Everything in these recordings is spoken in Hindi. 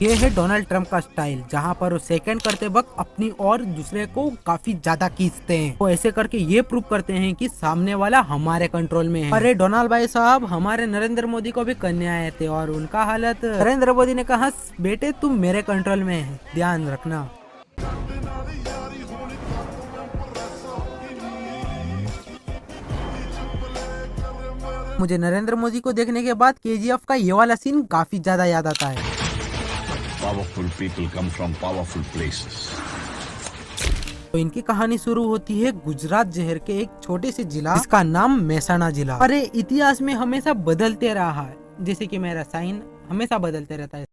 ये है डोनाल्ड ट्रंप का स्टाइल, जहाँ पर वो सेकंड करते वक्त अपनी और दूसरे को काफी ज्यादा खींचते हैं। वो ऐसे करके ये प्रूव करते हैं कि सामने वाला हमारे कंट्रोल में है। अरे डोनाल्ड भाई साहब हमारे नरेंद्र मोदी को भी करने आए थे और उनका हालत, नरेंद्र मोदी ने कहा बेटे तुम मेरे कंट्रोल में है, ध्यान रखना। मुझे नरेंद्र मोदी को देखने के बाद केजीएफ का ये वाला सीन काफी ज्यादा याद आता है। Powerful people come from powerful places. तो इनकी कहानी शुरू होती है गुजरात शहर के एक छोटे से जिला जिसका नाम मेहसाणा जिला। अरे इतिहास में हमेशा बदलते रहा है, जैसे कि मेरा साइन हमेशा बदलते रहता है।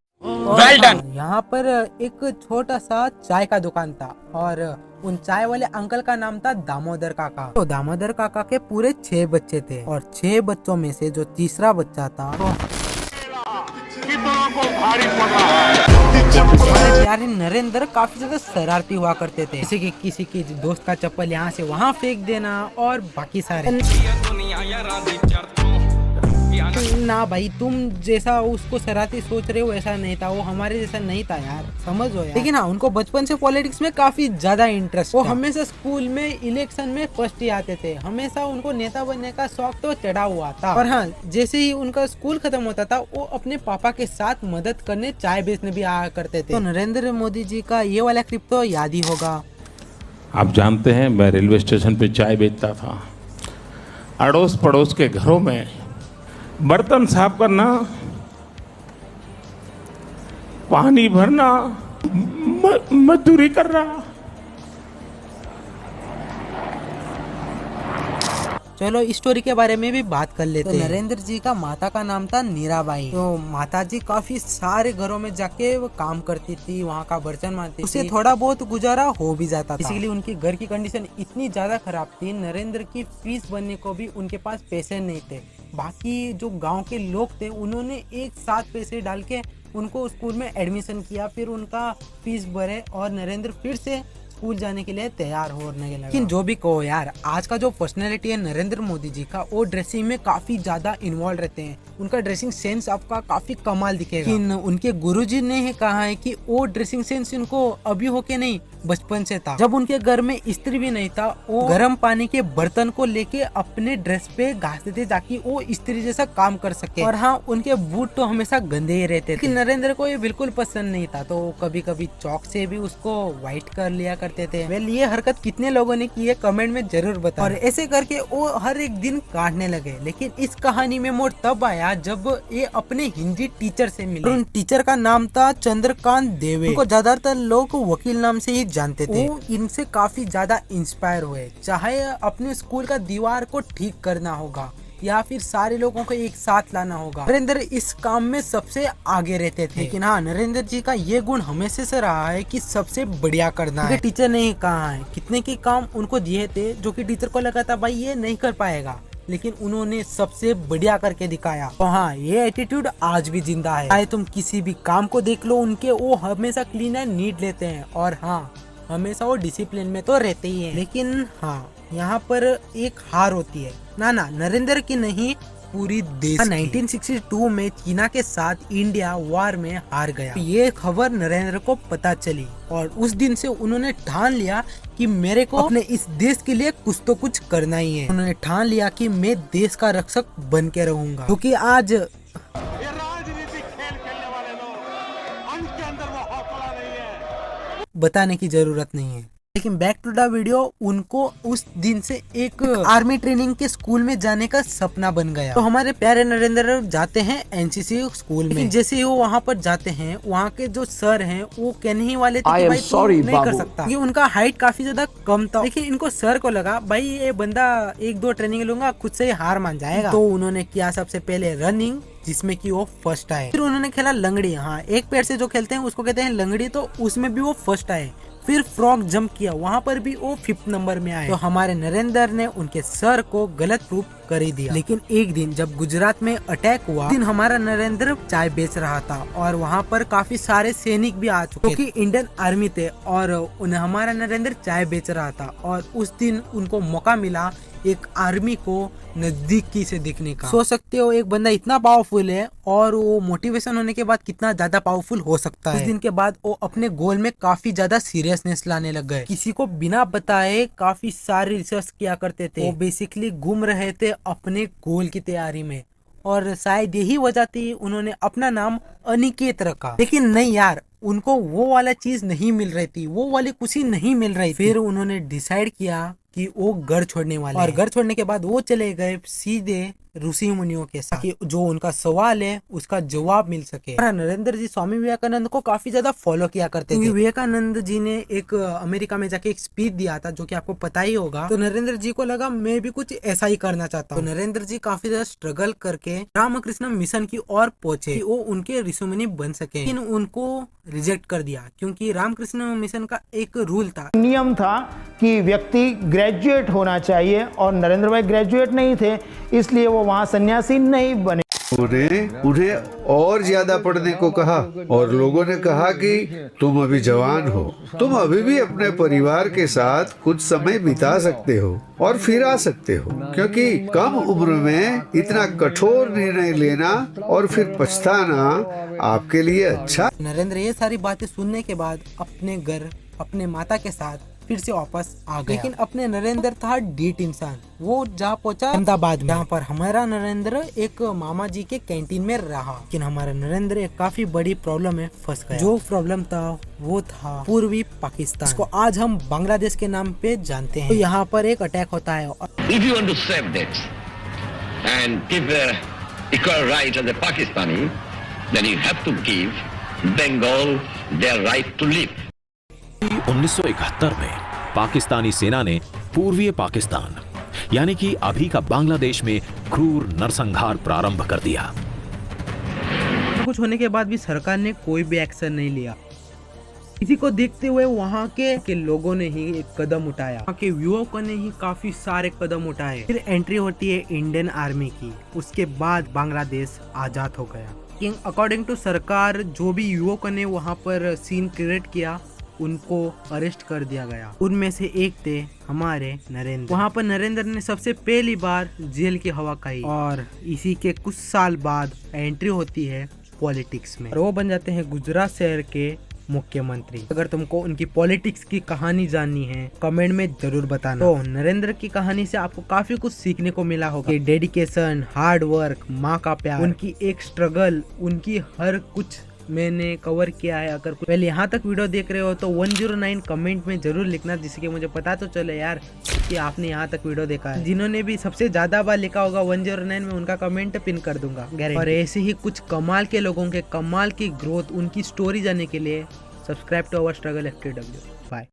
Well done. यहाँ पर एक छोटा सा चाय का दुकान था और उन चाय वाले अंकल का नाम था दामोदर काका। तो दामोदर काका के पूरे 6 बच्चे थे और 6 बच्चों में से जो तीसरा बच्चा था हमारे प्यारे नरेंद्र काफी ज्यादा शरारती हुआ करते थे, जैसे कि किसी की दोस्त का चप्पल यहाँ से वहाँ फेंक देना और बाकी सारे। ना भाई तुम जैसा उसको शरारती सोच रहे हो वैसा नहीं था, वो हमारे जैसा नहीं था यार, समझो यार। लेकिन हाँ उनको बचपन से पॉलिटिक्स में काफी ज्यादा इंटरेस्ट। वो हमेशा स्कूल में इलेक्शन में फर्स्ट ही आते थे, हमेशा उनको नेता बनने का शौक तो चढ़ा हुआ था। और हाँ जैसे ही उनका स्कूल खत्म होता था वो अपने पापा के साथ मदद करने चाय बेचने भी आया करते थे। तो नरेंद्र मोदी जी का ये वाला क्लिप तो याद ही होगा। आप जानते हैं मैं रेलवे स्टेशन पे चाय बेचता था। अड़ोस पड़ोस के घरों में बर्तन साफ करना, पानी भरना, मजदूरी करना। चलो इस स्टोरी के बारे में भी बात कर लेते हैं। नरेंद्र जी का माता का नाम था नीराबाई। तो माता जी काफी सारे घरों में जाके वो काम करती थी, वहाँ का बर्तन मारती थी, उससे थोड़ा बहुत गुजारा हो भी जाता था। इसीलिए उनकी घर की कंडीशन इतनी ज्यादा खराब थी, नरेंद्र की फीस भरने को भी उनके पास पैसे नहीं थे। बाकी जो गांव के लोग थे उन्होंने एक साथ पैसे डाल के उनको स्कूल में एडमिशन किया, फिर उनका फीस भरे और नरेंद्र फिर से स्कूल जाने के लिए तैयार होने लगा। लेकिन जो भी कहो यार, आज का जो पर्सनैलिटी है नरेंद्र मोदी जी का, वो ड्रेसिंग में काफी ज्यादा इन्वॉल्व रहते हैं। उनका ड्रेसिंग सेंस आपका काफी कमाल दिखेगा। लेकिन उनके गुरुजी ने कहा है कि वो ड्रेसिंग सेंस इनको अभी होके नहीं बचपन से था। जब उनके घर में स्त्री भी नहीं था, वो गर्म पानी के बर्तन को लेके अपने ड्रेस पे घासते थे ताकि वो स्त्री जैसा काम कर सके। और हाँ उनके बूट तो हमेशा गंदे ही रहते थे। नरेंद्र को ये बिल्कुल पसंद नहीं था, तो कभी कभी चौक से भी उसको व्हाइट कर लिया करते थे। वेल ये हरकत कितने लोगों ने की है कमेंट में जरूर बताओ। और ऐसे करके वो हर एक दिन काटने लगे। लेकिन इस कहानी में मोड़ तब आया जब ये अपने हिंदी टीचर से मिले। उन टीचर का नाम था चंद्रकांत देवे। उनको ज्यादातर लोग वकील नाम से ही जानते थे। वो इनसे काफी ज्यादा इंस्पायर हुए, चाहे अपने स्कूल का दीवार को ठीक करना होगा या फिर सारे लोगों को एक साथ लाना होगा, नरेंद्र इस काम में सबसे आगे रहते थे। लेकिन हाँ नरेंद्र जी का ये गुण हमेशा से रहा है कि सबसे बढ़िया करना है। टीचर ने कहा है कितने के काम उनको दिए थे जो कि टीचर को लगा था भाई ये नहीं कर पाएगा, लेकिन उन्होंने सबसे बढ़िया करके दिखाया। तो हाँ ये एटीट्यूड आज भी जिंदा है। चाहे तुम किसी भी काम को देख लो, उनके वो हमेशा क्लीन एंड नीट लेते हैं और हाँ हमेशा वो डिसिप्लिन में तो रहते ही हैं। लेकिन हाँ यहाँ पर एक हार होती है, ना नरेंद्र की नहीं पूरी देश की। 1962 में चीना के साथ इंडिया वॉर में हार गया। ये खबर नरेंद्र को पता चली और उस दिन से उन्होंने ठान लिया कि मेरे को अपने इस देश के लिए कुछ तो कुछ करना ही है। उन्होंने ठान लिया कि मैं देश का रक्षक बन के रहूंगा, क्योंकि आज बताने की जरूरत नहीं है। लेकिन बैक टू द वीडियो, उनको उस दिन से एक आर्मी ट्रेनिंग के स्कूल में जाने का सपना बन गया। तो हमारे प्यारे नरेंद्र जाते हैं एनसीसी स्कूल में। जैसे ही वो वहाँ पर जाते हैं, वहाँ के जो सर हैं वो कहने ही वाले थे कि भाई तू नहीं कर सकता, क्योंकि उनका हाइट काफी ज्यादा कम था। लेकिन इनको सर को लगा भाई ये बंदा 1-2 ट्रेनिंग लूंगा खुद से ही हार मान जाएगा। तो उन्होंने किया सबसे पहले रनिंग, जिसमें कि वो फर्स्ट आए। फिर उन्होंने खेला लंगड़ी, हाँ एक पैर से जो खेलते हैं उसको कहते हैं लंगड़ी, तो उसमें भी वो फर्स्ट आए। फिर फ्रॉग जंप किया, वहाँ पर भी वो 5th नंबर में आए। तो हमारे नरेंद्र ने उनके सर को गलत प्रूफ कर ही दिया। लेकिन एक दिन जब गुजरात में अटैक हुआ, दिन हमारा नरेंद्र चाय बेच रहा था और वहाँ पर काफी सारे सैनिक भी आ चुके क्योंकि इंडियन आर्मी थे और हमारा नरेंद्र चाय बेच रहा था। और उस दिन उनको मौका मिला एक आर्मी को नजदीकी से देखने का। सोच सकते हो एक बंदा इतना पावरफुल है और वो मोटिवेशन होने के बाद कितना ज्यादा पावरफुल हो सकता है। कुछ दिन के बाद वो अपने गोल में काफी ज्यादा सीरियसनेस लाने लग गए। किसी को बिना बताए काफी सारे रिसर्च किया करते थे। वो बेसिकली घूम रहे थे अपने गोल की तैयारी में और शायद यही वजह थी उन्होंने अपना नाम अनिकेत रखा। लेकिन नहीं यार, उनको वो वाला चीज नहीं मिल रही थी, वो वाली खुशी नहीं मिल रही थी। फिर उन्होंने डिसाइड किया कि वो घर छोड़ने वाले और घर छोड़ने के बाद वो चले गए सीधे ऋषि मुनियों के साथ कि जो उनका सवाल है उसका जवाब मिल सके। नरेंद्र जी स्वामी विवेकानंद को काफी ज्यादा फॉलो किया करते थे। विवेकानंद जी ने एक अमेरिका में जाके एक स्पीच दिया था जो कि आपको पता ही होगा। तो नरेंद्र जी को लगा मैं भी कुछ ऐसा ही करना चाहता हूँ। तो नरेंद्र जी काफी ज्यादा स्ट्रगल करके रामकृष्ण मिशन की ओर पहुंचे कि वो उनके ऋषि मुनि बन सके, लेकिन उनको रिजेक्ट कर दिया क्योंकि रामकृष्ण मिशन का एक रूल था, नियम था कि व्यक्ति ग्रेजुएट होना चाहिए और नरेंद्र भाई ग्रेजुएट नहीं थे, इसलिए वो वहाँ सन्यासी नहीं बने। उन्हें और ज्यादा पढ़ने को कहा और लोगों ने कहा कि तुम अभी जवान हो, तुम अभी भी अपने परिवार के साथ कुछ समय बिता सकते हो और फिर आ सकते हो, क्योंकि कम उम्र में इतना कठोर निर्णय लेना और फिर पछताना आपके लिए अच्छा। नरेंद्र ये सारी बातें सुनने के बाद अपने घर अपने माता के साथ फिर से वापस आ गया। लेकिन अपने नरेंद्र था डीट इंसान। वो जहाँ पहुंचा अहमदाबाद में, जहाँ पर हमारा नरेंद्र एक मामा जी के कैंटीन में रहा। लेकिन हमारा नरेंद्र एक काफी बड़ी प्रॉब्लम में फंस गया। जो प्रॉब्लम था वो था पूर्वी पाकिस्तान, इसको आज हम बांग्लादेश के नाम पे जानते हैं। तो यहाँ पर एक अटैक होता है। If you want to save that and give equal right as a Pakistani, then you have to give Bengal their right to live. 1971 में पाकिस्तानी सेना ने पूर्वीय पाकिस्तान यानी कि अभी का बांग्लादेश में क्रूर नरसंहार प्रारंभ कर दिया। कुछ होने के बाद भी सरकार ने कोई भी एक्शन नहीं लिया। इसी को देखते हुए वहाँ के लोगों ने ही एक कदम उठाया, वहाँ के युवकों ने ही काफी सारे कदम उठाए। फिर एंट्री होती है इंडियन आर्मी की। उसके बाद बांग्लादेश आजाद हो गया। अकॉर्डिंग टू सरकार जो भी युवकों ने वहाँ पर सीन क्रिएट किया उनको अरेस्ट कर दिया गया। उनमें से एक थे हमारे नरेंद्र। वहाँ पर नरेंद्र ने सबसे पहली बार जेल की हवा खाई और इसी के कुछ साल बाद एंट्री होती है पॉलिटिक्स में और वो बन जाते हैं गुजरात शहर के मुख्यमंत्री। अगर तुमको उनकी पॉलिटिक्स की कहानी जाननी है कमेंट में जरूर बताना। तो नरेंद्र की कहानी से आपको काफी कुछ सीखने को मिला होगा। डेडिकेशन, हार्ड वर्क, माँ का प्यार, उनकी एक स्ट्रगल, उनकी हर कुछ मैंने कवर किया है। अगर पहले यहाँ तक वीडियो देख रहे हो तो 109 कमेंट में जरूर लिखना, जिससे कि मुझे पता तो चले यार कि आपने यहाँ तक वीडियो देखा है। जिन्होंने भी सबसे ज्यादा बार लिखा होगा 109 में उनका कमेंट पिन कर दूंगा गारंटी। और ऐसे ही कुछ कमाल के लोगों के कमाल की ग्रोथ, उनकी स्टोरी जानने के लिए subscribe to our struggle FTW। Bye.